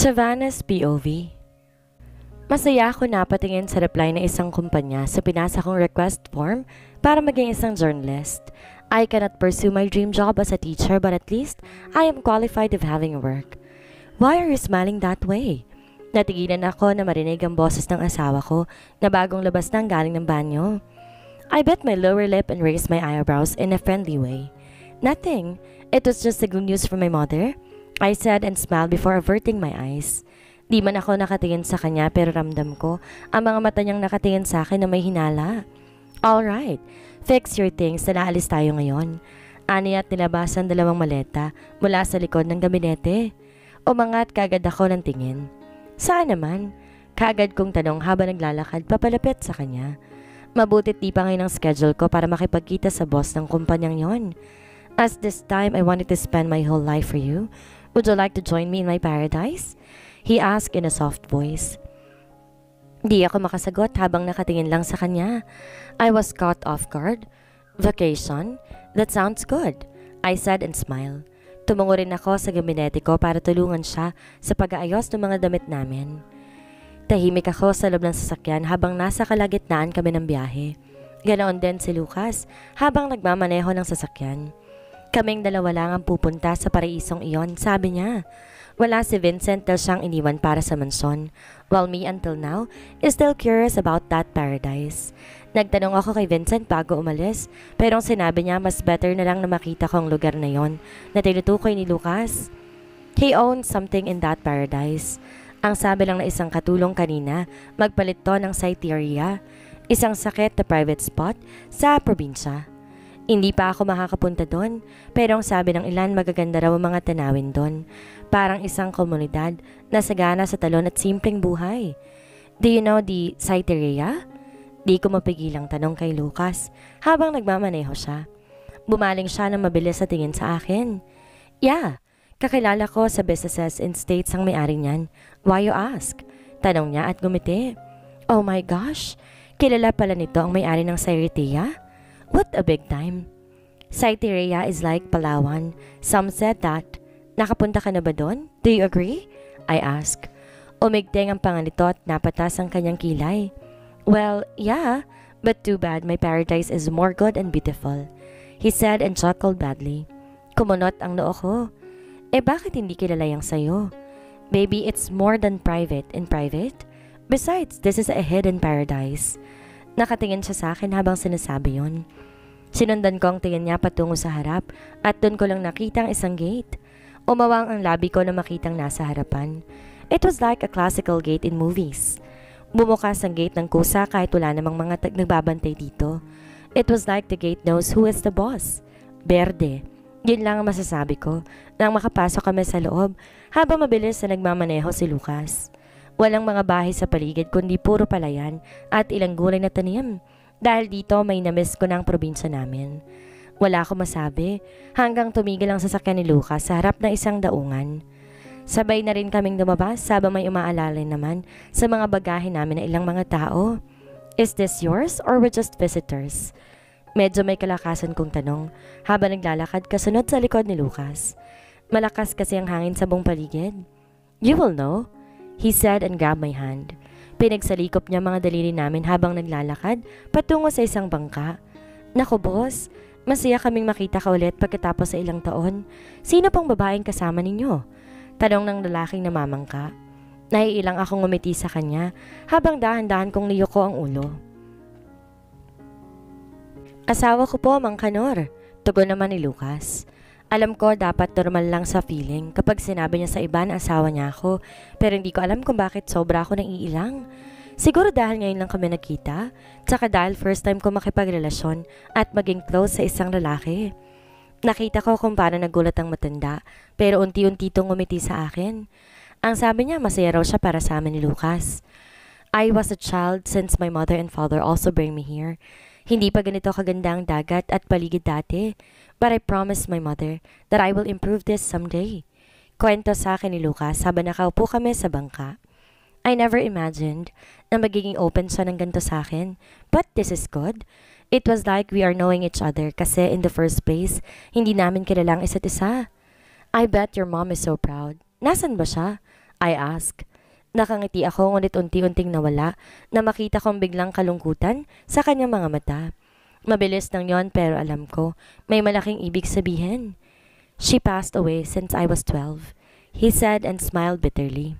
Savannah's POV. Masaya ako na patingin sa reply ng isang kumpanya sa pinasa kong request form para maging isang journalist. I cannot pursue my dream job as a teacher but at least I am qualified of having work. Why are you smiling that way? Natigilan ako na marinig ang boses ng asawa ko na bagong labas nang galing ng banyo. I bit my lower lip and raised my eyebrows in a friendly way. Nothing. It was just the good news from my mother, I said and smiled before averting my eyes. Di man ako nakatingin sa kanya pero ramdam ko ang mga mata niyang nakatingin sa akin na may hinala. Alright, fix your things na naalis tayo ngayon. Ani at nilabasan dalawang maleta mula sa likod ng gabinete. Umangat kagad ako ng tingin. Saan naman? Kagad kong tanong habang naglalakad papalapit sa kanya. Mabutit di pa ngayon ang schedule ko para makipagkita sa boss ng kumpanyang yon. As this time I wanted to spend my whole life for you. Would you like to join me in my paradise? He asked in a soft voice. Di ako makasagot habang nakatingin lang sa kanya. I was caught off guard. Vacation? That sounds good, I said and smiled. Tumungo rin ako sa gabinete ko para tulungan siya sa pag-aayos ng mga damit namin. Tahimik ako sa loob ng sasakyan habang nasa kalagitnaan kami ng biyahe. Ganoon din si Lucas habang nagmamaneho ng sasakyan. Kaming dalawa lang ang pupunta sa paraisong iyon, sabi niya. Wala si Vincent dahil siyang iniwan para sa mansyon, while me until now is still curious about that paradise. Nagtanong ako kay Vincent bago umalis, pero ang sinabi niya mas better na lang na makita ko ang lugar na yon na tinutukoy ni Lucas. He owns something in that paradise. Ang sabi lang na isang katulong kanina, magpalit to ng Cytherea, isang sakit na private spot sa probinsya. Hindi pa ako makakapunta doon, pero ang sabi ng ilan magaganda raw ang mga tanawin doon. Parang isang komunidad na sagana sa talon at simpleng buhay. Do you know the Cytherea? Di ko mapigilang tanong kay Lucas habang nagmamaneho siya. Bumaling siya ng mabilis sa tingin sa akin. Yeah, kakilala ko sa businesses in states ang may-ari niyan. Why you ask? Tanong niya at gumiti. Oh my gosh, kilala pala nito ang may-ari ng Cytherea? What a big time. Cytherea is like Palawan. Some said that. Nakapunta ka na ba doon? Do you agree? I asked. Umigteng ang panga nito at napatas ang kanyang kilay. Well, yeah, but too bad my paradise is more good and beautiful, he said and chuckled badly. Kumunot ang noo ko. Bakit hindi kilala yang sayo? Baby, it's more than private in private. Besides, this is a hidden paradise. Nakatingin siya sa akin habang sinasabi yon. Sinundan ko ang tingin niya patungo sa harap at doon ko lang nakita ang isang gate. Umawang ang labi ko na makitang nasa harapan. It was like a classical gate in movies. Bumukas ang gate ng kusa kahit wala namang mga nagbabantay dito. It was like the gate knows who is the boss. Berde. Yun lang ang masasabi ko nang makapasok kami sa loob habang mabilis na nagmamaneho si Lucas. Walang mga bahay sa paligid kundi puro palayan at ilang gulay na tanim. Dahil dito may namiss ko ng probinsya namin. Wala akong masabi hanggang tumigil ang sasakyan ni Lucas sa harap ng isang daungan. Sabay na rin kaming lumabas habang may umaalala naman sa mga bagahe namin na ilang mga tao. Is this yours or we're just visitors? Medyo may kalakasan kong tanong habang naglalakad kasunod sa likod ni Lucas. Malakas kasi ang hangin sa buong paligid. You will know, he said and grabbed my hand. Pinagsalikop niya mga daliri namin habang naglalakad patungo sa isang bangka. Naku boss, masaya kaming makita ka ulit pagkatapos sa ilang taon. Sino pang babaeng kasama ninyo? Tanong ng lalaking namamangka. Naiilang akong ngumiti sa kanya habang dahan-dahan kong niyuko ang ulo. Asawa ko po, Mang Kanor. Tugon naman ni Lucas. Alam ko dapat normal lang sa feeling kapag sinabi niya sa iba na asawa niya ako, pero hindi ko alam kung bakit sobra ako naiilang. Siguro dahil ngayon lang kami nagkita, tsaka dahil first time ko makipagrelasyon at maging close sa isang lalaki. Nakita ko kung paano nagulat ang matanda, pero unti-unti itong ngumiti sa akin. Ang sabi niya masaya raw siya para sa amin ni Lucas. I was a child since my mother and father also bring me here. Hindi pa ganito kaganda ang dagat at paligid dati. But I promised my mother that I will improve this someday. Kwento sa akin ni Lucas habang nakaupo kami sa bangka. I never imagined na magiging open siya ng ganito sa akin. But this is good. It was like we are knowing each other kasi in the first place, hindi namin kilala ang isa't isa. I bet your mom is so proud. Nasaan ba siya? I asked. Nakangiti ako ngunit unti-unting nawala na makita kong biglang kalungkutan sa kanyang mga mata. Mabilis lang yon pero alam ko may malaking ibig sabihin. She passed away since I was 12, he said and smiled bitterly.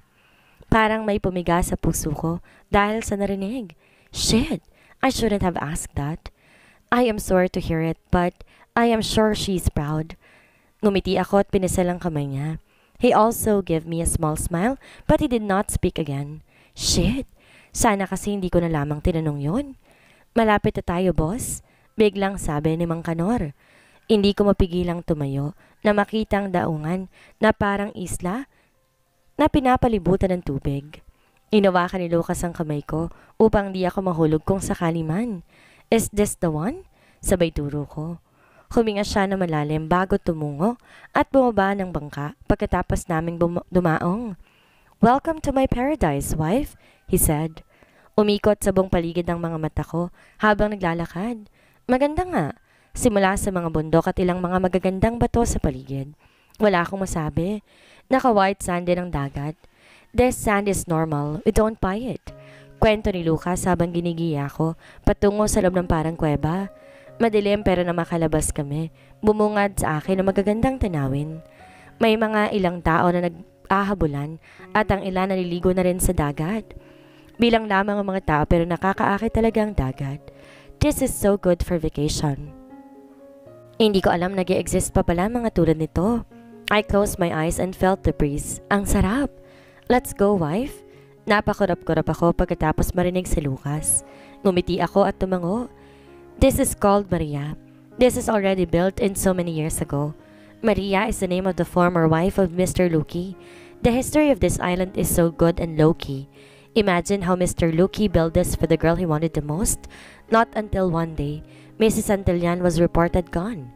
Parang may pumiga sa puso ko dahil sa narinig. Shit, I shouldn't have asked that. I am sorry to hear it but I am sure she's proud. Ngumiti ako at pinisal ang kamay niya. He also gave me a small smile but he did not speak again. Shit, sana kasi hindi ko na lamang tinanong yon. Malapit na tayo, boss, biglang sabi ni Mang Kanor. Hindi ko mapigilang tumayo na makitang daungan na parang isla na pinapalibutan ng tubig. Inawakan ni Lucas ang kamay ko upang di ako mahulog kung sakali man. Is this the one? Sabay turo ko. Huminga siya na malalim bago tumungo at bumaba ng bangka pagkatapos naming dumaong. Welcome to my paradise, wife, he said. Umikot sa buong paligid ng mga mata ko habang naglalakad. Maganda nga. Simula sa mga bundok at ilang mga magagandang bato sa paligid. Wala akong masabi. Naka-white sand din ang dagat. This sand is normal. We don't buy it. Kwento ni Lucas habang ginigiya ko patungo sa loob ng parang kuweba. Madilim pero na makalabas kami. Bumungad sa akin na magagandang tanawin. May mga ilang tao na nag-ahabulan at ang ilan naliligo na rin sa dagat. Bilang lamang ang mga tao pero nakakaakit talaga ang dagat. This is so good for vacation. Hindi ko alam nag-i-exist pa pala mga tulad nito. I closed my eyes and felt the breeze. Ang sarap. Let's go, wife. Napakurap-kurap ako pagkatapos marinig si Lucas. Ngumiti ako at tumango. This is called Maria. This is already built in so many years ago. Maria is the name of the former wife of Mr. Luki. The history of this island is so good and low-key. Imagine how Mr. Luki built this for the girl he wanted the most. Not until one day, Mrs. Santillan was reported gone.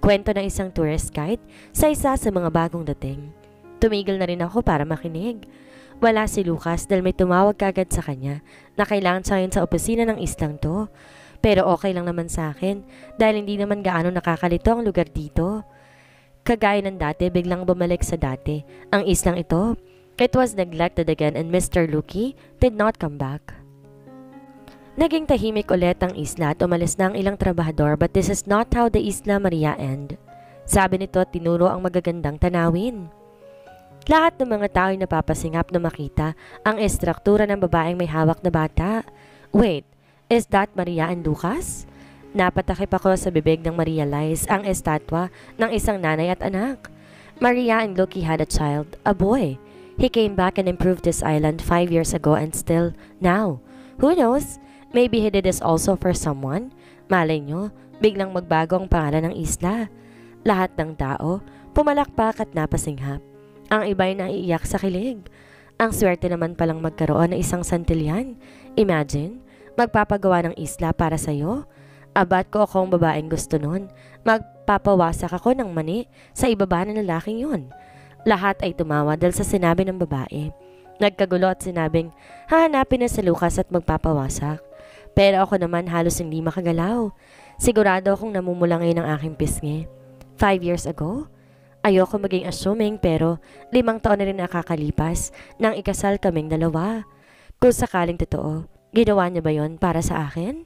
Kwento ng isang tourist guide sa isa sa mga bagong dating. Tumigil na rin ako para makinig. Wala si Lucas dahil may tumawag kagad sa kanya na kailangan siya yun sa opisina ng islang to. Pero okay lang naman sa akin dahil hindi naman gaano nakakalito ang lugar dito. Kagaya ng dati, biglang bumalik sa dati ang islang ito. It was neglected again and Mr. Luki did not come back. Naging tahimik ulit ang isla at umalis na ang ilang trabahador but this is not how the Isla Maria end. Sabi nito at tinuro ang magagandang tanawin. Lahat ng mga tao ay napapasingap na makita ang estruktura ng babaeng may hawak na bata. Wait, is that Maria and Lucas? Napatakip ako sa bibig ng Maria Lies ang estatwa ng isang nanay at anak. Maria and Luki had a child, a boy. He came back and improved this island 5 years ago and still now. Who knows? Maybe he did this also for someone. Malay nyo, biglang magbago ang pangalan ng isla. Lahat ng tao, pumalakpak at napasinghap. Ang iba'y naiiyak sa kilig. Ang swerte naman palang magkaroon ng isang Santillan. Imagine, magpapagawa ng isla para sa'yo. Abat ko akong babaeng gusto nun. Magpapawasak ako ng mani sa ibaba ng lalaking yun. Lahat ay tumawa dahil sa sinabi ng babae. Nagkagulo at sinabing, hahanapin na si Lucas at magpapawasak. Pero ako naman halos hindi makagalaw. Sigurado akong namumulangin ang aking pisngi. 5 years ago? Ayoko maging assuming pero 5 taon na rin nakakalipas nang ikasal kaming dalawa. Kung sakaling totoo, ginawa niya ba yon para sa akin?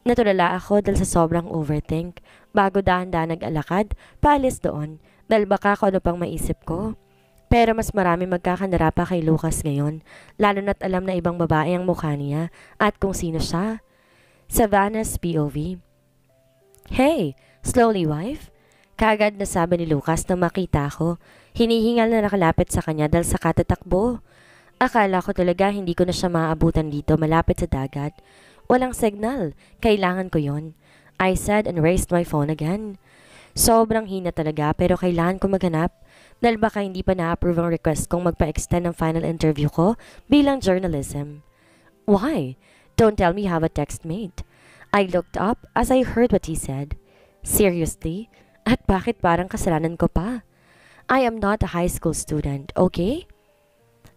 Natulala ako dahil sa sobrang overthink bago dahan-dahan nag-alakad paalis doon dahil baka kung ano pang maisip ko. Pero mas marami magkakanara pa kay Lucas ngayon lalo na't alam na ibang babae ang mukha niya at kung sino siya. Savannah's POV. Hey, slowly wife? Kaagad na sabi ni Lucas na makita ko. Hinihingal na nakalapit sa kanya dahil sa katatakbo. Akala ko talaga hindi ko na siya maaabutan dito malapit sa dagat. Walang signal. Kailangan ko yon. I said and raised my phone again. Sobrang hina talaga pero kailangan ko maghanap dahil baka hindi pa na-approve ang request kong magpa-extend ng final interview ko bilang journalism. Why? Don't tell me you have a text mate. I looked up as I heard what he said. Seriously? At bakit parang kasalanan ko pa? I am not a high school student, okay?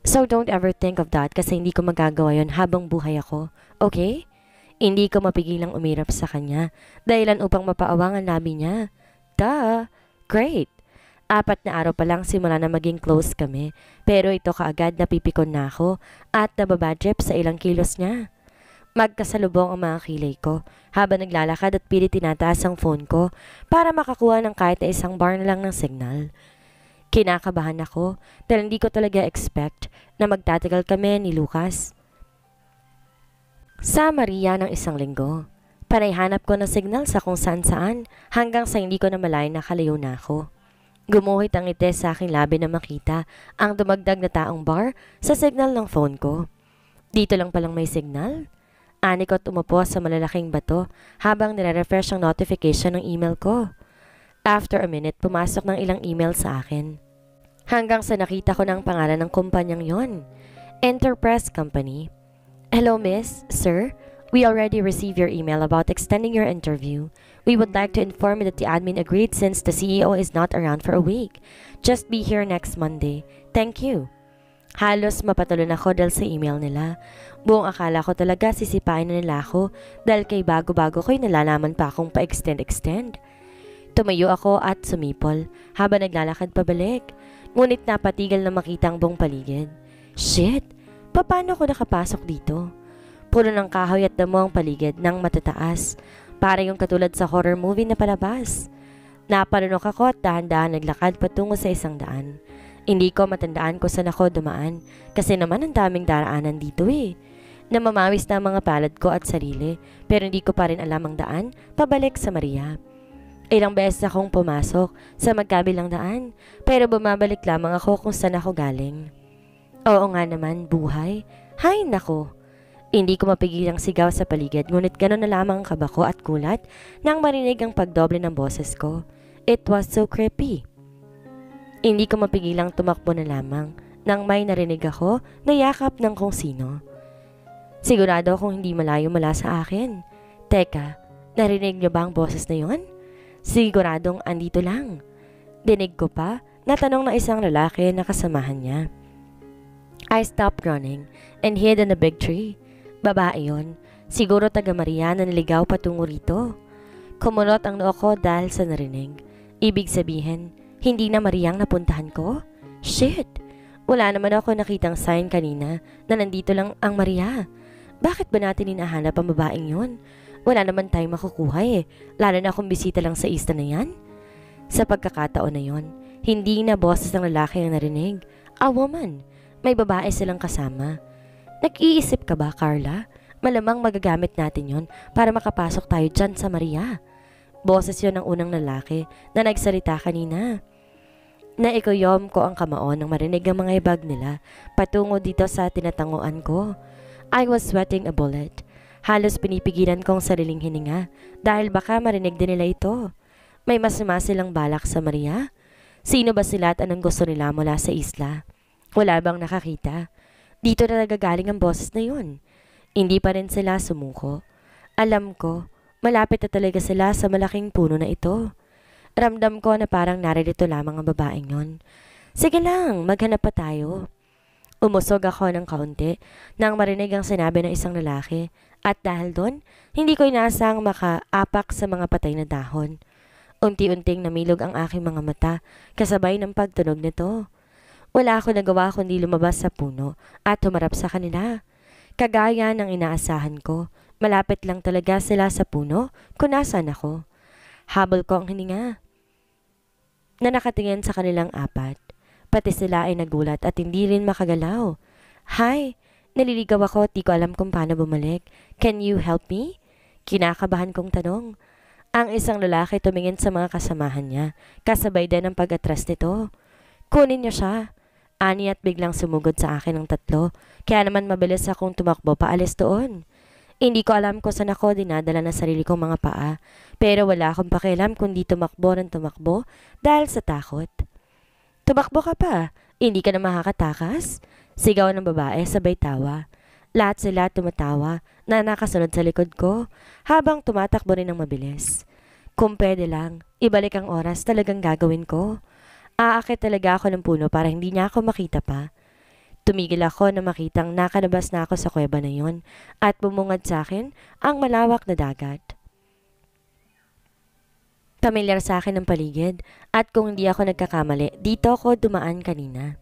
So don't ever think of that kasi hindi ko magagawa yon habang buhay ako, okay? Hindi ko mapigilang umirap sa kanya dahilan upang mapaawang ang labi niya. Duh! Great! 4 na araw pa lang simula na maging close kami, pero ito kaagad napipikon na ako at nababadrip sa ilang kilos niya. Magkasalubong ang mga kilay ko habang naglalakad at pilit tinataas ang phone ko para makakuha ng kahit na isang bar na lang ng signal. Kinakabahan ako dahil hindi ko talaga expect na magtatagal kami ni Lucas sa Maria ng 1 linggo. Panay hanap ko ng signal sa kung saan-saan hanggang sa hindi ko na malayan na kalayo na ako. Gumuhit ang ngiti sa aking labi na makita ang dumagdag na taong bar sa signal ng phone ko. Dito lang palang may signal? Ani ko at umupo sa malalaking bato habang nire-refresh ang notification ng email ko. After a minute, pumasok ng ilang email sa akin. Hanggang sa nakita ko ng pangalan ng kumpanyang yon. Enterprise Company. Hello miss, sir. We already received your email about extending your interview. We would like to inform you that the admin agreed since the CEO is not around for a week. Just be here next Monday. Thank you. Halos mapatalon ako dahil sa email nila. Buong akala ko talaga sisipain na nila ako dahil kay bago-bago ko'y nalalaman pa akong pa-extend. Tumayo ako at sumipol habang naglalakad pabalik. Ngunit napatigil na makita ang buong paligid. Shit! Paano ko nakapasok dito? Puno ng kahoy at damo ang paligid ng matataas. Para yung katulad sa horror movie na palabas. Napalunok ako at dahan-dahan naglakad patungo sa isang daan. Hindi ko matandaan kung saan ako dumaan kasi naman ang daming daraanan dito eh. Namamawis na ang mga palad ko at sarili pero hindi ko pa rin alam ang daan pabalik sa Maria. Ilang beses akong pumasok sa magkabilang daan pero bumabalik lamang ako kung saan ako galing. Oo nga naman, buhay. Hay nako. Hindi ko mapigilang sigaw sa paligid ngunit gano'n na lamang ang kaba ko at kulat nang marinig ang pagdoble ng boses ko. It was so creepy. Hindi ko mapigilang tumakbo na lamang nang may narinig ako na yakap ng kung sino. Sigurado akong hindi malayo mula sa akin. Teka, narinig niyo ba ang boses na yon? Siguradong andito lang. Dinig ko pa na tanong ng isang lalaki na kasamahan niya. I stopped running and hid in a big tree. Babae yon. Siguro taga Maria na naligaw patungo rito. Kumunot ang noo ko dahil sa narinig. Ibig sabihin, hindi na Maria ang napuntahan ko? Shit! Wala naman ako nakitang sign kanina na nandito lang ang Maria. Bakit ba natin hinahanap ang babaeng yon? Wala naman tayong makukuha eh, lalo na kung bisita lang sa isla na yan. Sa pagkakataon na yon, hindi na boses ng lalaki ang narinig. A woman. May babae silang kasama. Nag-iisip ka ba, Carla? Malamang magagamit natin yon para makapasok tayo dyan sa Maria. Boses yon ng unang lalaki na nagsalita kanina. Naikuyom ko ang kamao nang marinig ang mga ibag nila patungo dito sa tinatanguan ko. I was sweating a bullet. Halos pinipigilan kong sariling hininga dahil baka marinig din nila ito. May masama silang balak sa Maria? Sino ba sila at anong gusto nila mula sa isla? Wala bang nakakita? Dito na nagagaling ang boses na yun. Hindi pa rin sila sumuko. Alam ko, malapit na talaga sila sa malaking puno na ito. Ramdam ko na parang naririto lamang ang babaeng yon. Sige lang, maghanap pa tayo. Umusog ako ng kaunti nang marinig ang sinabi ng isang lalaki at dahil doon, hindi ko inaasang makaapak sa mga patay na dahon. Unti-unting namilog ang aking mga mata kasabay ng pagtunog nito. Wala ako nagawa kundi lumabas sa puno at humarap sa kanila. Kagaya ng inaasahan ko, malapit lang talaga sila sa puno kung nasaan ako. Habol ko ang hininga na nakatingin sa kanilang apat. Pati sila ay nagulat at hindi rin makagalaw. Hi, naliligaw ako at di ko alam kung paano bumalik. Can you help me? Kinakabahan kong tanong. Ang isang lalaki tumingin sa mga kasamahan niya, kasabay din ang pag-atras nito. Kunin niyo siya. Ani at biglang sumugod sa akin ng 3, kaya naman mabilis akong tumakbo paalis doon. Hindi ko alam kung saan ako dinadala ng sarili kong mga paa, pero wala akong pakialam kundi tumakbo ng tumakbo dahil sa takot. Tumakbo ka pa, hindi ka na makakatakas? Sigaw ng babae sabay tawa. Lahat sila tumatawa na nakasunod sa likod ko habang tumatakbo rin ng mabilis. Kung pwede lang, ibalik ang oras talagang gagawin ko. Aakit talaga ako ng puno para hindi niya ako makita pa. Tumigil ako na makitang nakalabas na ako sa kuweba na yon at bumungad sa akin ang malawak na dagat. Pamilyar sa akin ang paligid at kung hindi ako nagkakamali, dito ako dumaan kanina.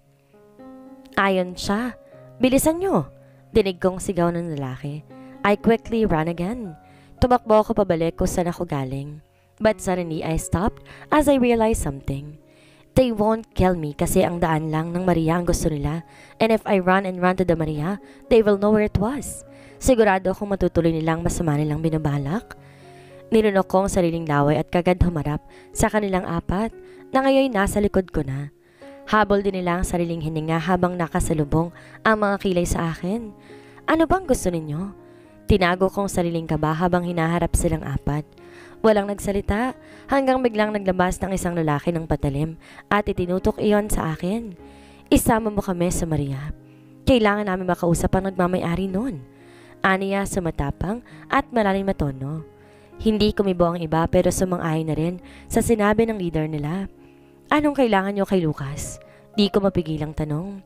Ayon siya. Bilisan nyo! Dinig kong sigaw ng lalaki. I quickly ran again. Tumakbo ako pabalik kung saan ako galing. But suddenly I stopped as I realized something. They won't kill me kasi ang daan lang ng Maria ang gusto nila. And if I run and run to the Maria, they will know where it was. Sigurado akong matutuloy nilang masama nilang binabalak. Nilunok ko ang sariling laway at kagad humarap sa kanilang apat na ngayon nasa likod ko na. Habol din nila ang sariling hininga habang nakasalubong ang mga kilay sa akin. Ano bang gusto ninyo? Tinago kong sariling kaba habang hinaharap silang apat. Walang nagsalita hanggang biglang naglabas ng isang lalaki ng patalim at itinutok iyon sa akin. Isama mo kami sa Maria. Kailangan namin makausap ang nagmamay-ari nun. Aniya sa matapang at malalim na tono. Hindi kumibo ang iba pero sumang-ayon na rin sa sinabi ng leader nila. Anong kailangan nyo kay Lucas? Di ko mapigilang tanong.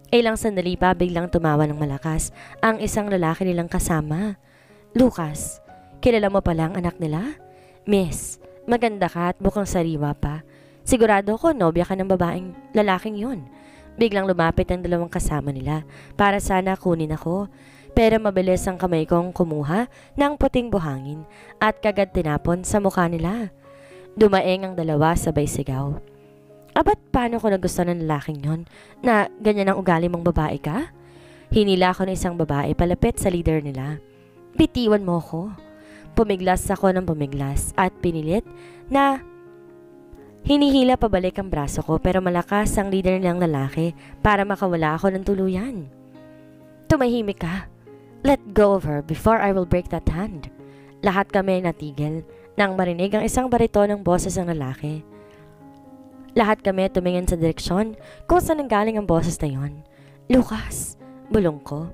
Ilang sandali pa biglang tumawa ng malakas ang isang lalaki nilang kasama. Lucas, kilala mo pala ang anak nila? Miss, maganda ka at mukhang sariwa pa. Sigurado ko nobya ka ng babaeng lalaking yun. Biglang lumapit ang dalawang kasama nila para sana kunin ako. Pero mabilis ang kamay kong kumuha ng puting buhangin at kagad tinapon sa mukha nila. Dumaeng ang dalawa sabay sigaw. Abat paano ko nagustuhan ng lalaking yon na ganyan ang ugali mong babae ka? Hinila ko ng isang babae palapit sa leader nila. Bitiwan mo ko. Pumiglas ako ng pumiglas at pinilit na hinihila pabalik ang braso ko pero malakas ang leader nilang lalaki para makawala ako ng tuluyan. Tumahimik ka. Let go of her before I will break that hand. Lahat kami natigil nang marinig ang isang bariton ng boses ng lalaki. Lahat kami tumingin sa direksyon kung saan nanggaling ang boses na yon. Lucas, bulong ko.